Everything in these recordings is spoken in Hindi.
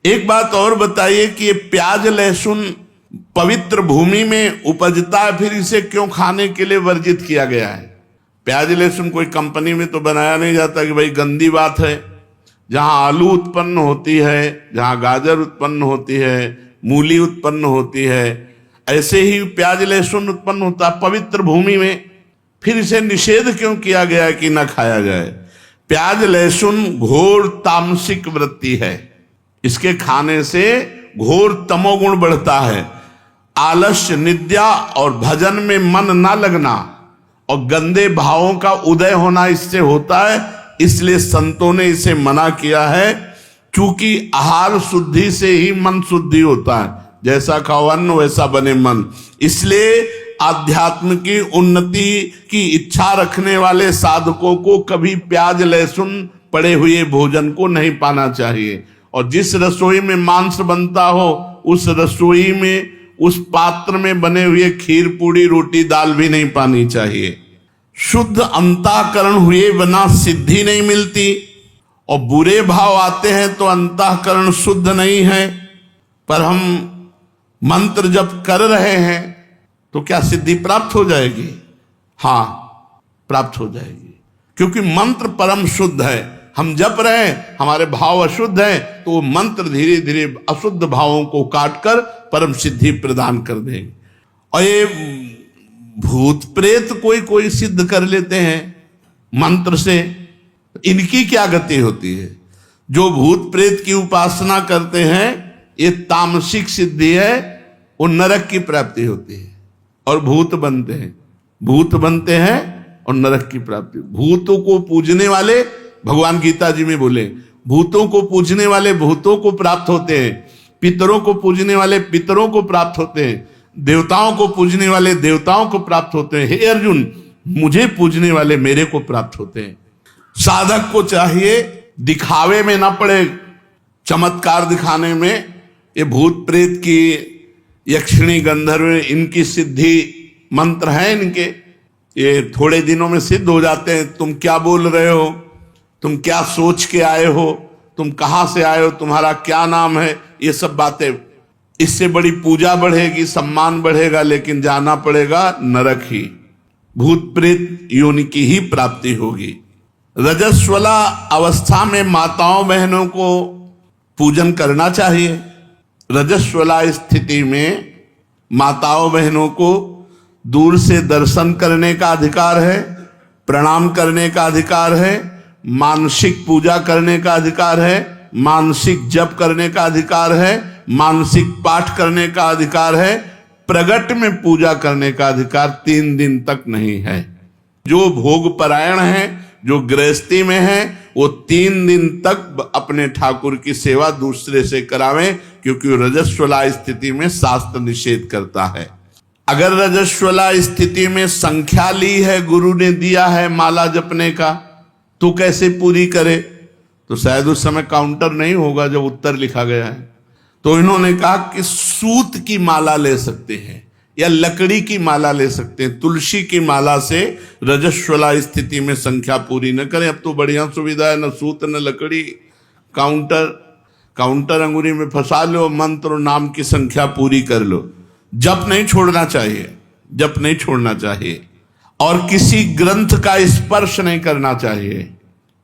एक बात और बताइए कि ये प्याज लहसुन पवित्र भूमि में उपजता है, फिर इसे क्यों खाने के लिए वर्जित किया गया है? प्याज लहसुन कोई कंपनी में तो बनाया नहीं जाता कि भाई गंदी बात है। जहां आलू उत्पन्न होती है, जहां गाजर उत्पन्न होती है, मूली उत्पन्न होती है, ऐसे ही प्याज लहसुन उत्पन्न होता है पवित्र भूमि में, फिर इसे निषेध क्यों किया गया है कि न खाया जाए? प्याज लहसुन घोर तामसिक वृत्ति है, इसके खाने से घोर तमोगुण बढ़ता है। आलस्य, निद्रा और भजन में मन ना लगना और गंदे भावों का उदय होना इससे होता है। इसलिए संतों ने इसे मना किया है, क्योंकि आहार शुद्धि से ही मन शुद्धि होता है। जैसा खाओ अन्न वैसा बने मन। इसलिए आध्यात्म की उन्नति की इच्छा रखने वाले साधकों को कभी प्याज लहसुन पड़े हुए भोजन को नहीं पाना चाहिए। और जिस रसोई में मांस बनता हो उस रसोई में, उस पात्र में बने हुए खीर पूड़ी रोटी दाल भी नहीं पानी चाहिए। शुद्ध अंतःकरण हुए बिना सिद्धि नहीं मिलती, और बुरे भाव आते हैं तो अंतःकरण शुद्ध नहीं है। पर हम मंत्र जप कर रहे हैं तो क्या सिद्धि प्राप्त हो जाएगी? हाँ, प्राप्त हो जाएगी, क्योंकि मंत्र परम शुद्ध है। हम जप रहे हैं, हमारे भाव अशुद्ध हैं, तो वो मंत्र धीरे धीरे अशुद्ध भावों को काटकर परम सिद्धि प्रदान कर देंगे। और ये भूत प्रेत कोई कोई सिद्ध कर लेते हैं मंत्र से, इनकी क्या गति होती है? जो भूत प्रेत की उपासना करते हैं ये तामसिक सिद्धि है, वो नरक की प्राप्ति होती है और भूत बनते हैं, भूत बनते हैं और नरक की प्राप्ति। भूतों को पूजने वाले, भगवान गीता जी में बोले, भूतों को पूजने वाले भूतों को प्राप्त होते हैं, पितरों को पूजने वाले पितरों को प्राप्त होते हैं, देवताओं को पूजने वाले देवताओं को प्राप्त होते हैं। हे अर्जुन, मुझे पूजने वाले मेरे को प्राप्त होते हैं। साधक को चाहिए दिखावे में ना पड़े, चमत्कार दिखाने में। ये भूत प्रेत की, यक्षिणी गंधर्व, इनकी सिद्धि मंत्र हैं इनके, ये थोड़े दिनों में सिद्ध हो जाते हैं। तुम क्या बोल रहे हो, तुम क्या सोच के आए हो, तुम कहां से आए हो, तुम्हारा क्या नाम है, ये सब बातें। इससे बड़ी पूजा बढ़ेगी, सम्मान बढ़ेगा, लेकिन जाना पड़ेगा नरक ही, भूत प्रेत योनि की ही प्राप्ति होगी। रजस्वला अवस्था में माताओं बहनों को पूजन करना चाहिए। रजस्वला स्थिति में माताओं बहनों को दूर से दर्शन करने का अधिकार है, प्रणाम करने का अधिकार है, मानसिक पूजा करने का अधिकार है, मानसिक जप करने का अधिकार है, मानसिक पाठ करने का अधिकार है। प्रगट में पूजा करने का अधिकार 3 दिन तक नहीं है। जो भोग परायण है, जो गृहस्थी में है, वो 3 दिन तक अपने ठाकुर की सेवा दूसरे से करावें, क्योंकि रजस्वला स्थिति में शास्त्र निषेध करता है। अगर रजस्वला स्थिति में संख्या ली है, गुरु ने दिया है माला जपने का, तो कैसे पूरी करे? तो शायद उस समय काउंटर नहीं होगा जब उत्तर लिखा गया है। तो इन्होंने कहा कि सूत की माला ले सकते हैं या लकड़ी की माला ले सकते हैं। तुलसी की माला से रजस्वला स्थिति में संख्या पूरी न करें। अब तो बढ़िया सुविधा है, न सूत न लकड़ी, काउंटर अंगुरी में फंसा लो, मंत्र और नाम की संख्या पूरी कर लो। जप नहीं छोड़ना चाहिए, जप नहीं छोड़ना चाहिए। और किसी ग्रंथ का स्पर्श नहीं करना चाहिए,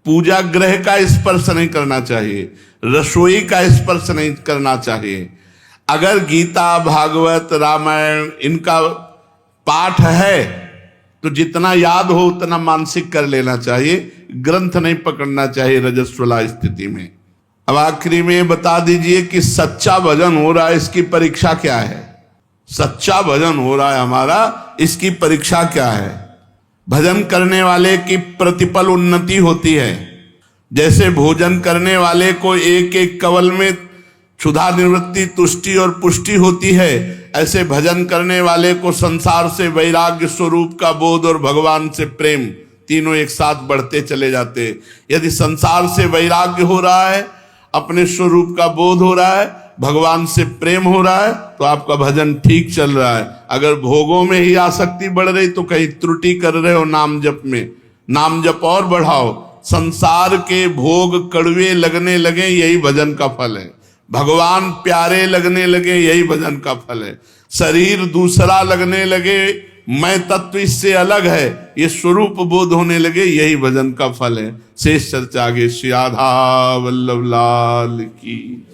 पूजा ग्रह का स्पर्श नहीं करना चाहिए, रसोई का स्पर्श नहीं करना चाहिए। अगर गीता, भागवत, रामायण इनका पाठ है तो जितना याद हो उतना मानसिक कर लेना चाहिए, ग्रंथ नहीं पकड़ना चाहिए रजस्वला स्थिति में। अब आखिरी में बता दीजिए कि सच्चा भजन हो रहा है, इसकी परीक्षा क्या है? सच्चा भजन हो रहा है हमारा, इसकी परीक्षा क्या है? भजन करने वाले की प्रतिपल उन्नति होती है। जैसे भोजन करने वाले को एक एक कवल में क्षुधा निवृत्ति, तुष्टि और पुष्टि होती है, ऐसे भजन करने वाले को संसार से वैराग्य स्वरूप का बोध और भगवान से प्रेम तीनों एक साथ बढ़ते चले जाते हैं। यदि संसार से वैराग्य हो रहा है, अपने स्वरूप का बोध हो रहा है, भगवान से प्रेम हो रहा है, तो आपका भजन ठीक चल रहा है। अगर भोगों में ही आसक्ति बढ़ रही तो कहीं त्रुटि कर रहे हो नाम जप में। नाम जप और बढ़ाओ। संसार के भोग कड़वे लगने लगे, यही भजन का फल है। भगवान प्यारे लगने लगे, यही भजन का फल है। शरीर दूसरा लगने लगे, मैं तत्व इससे अलग है, ये स्वरूप बोध होने लगे, यही भजन का फल है। शेष चर्चा आगे। श्री राधा वल्लभ लाल की।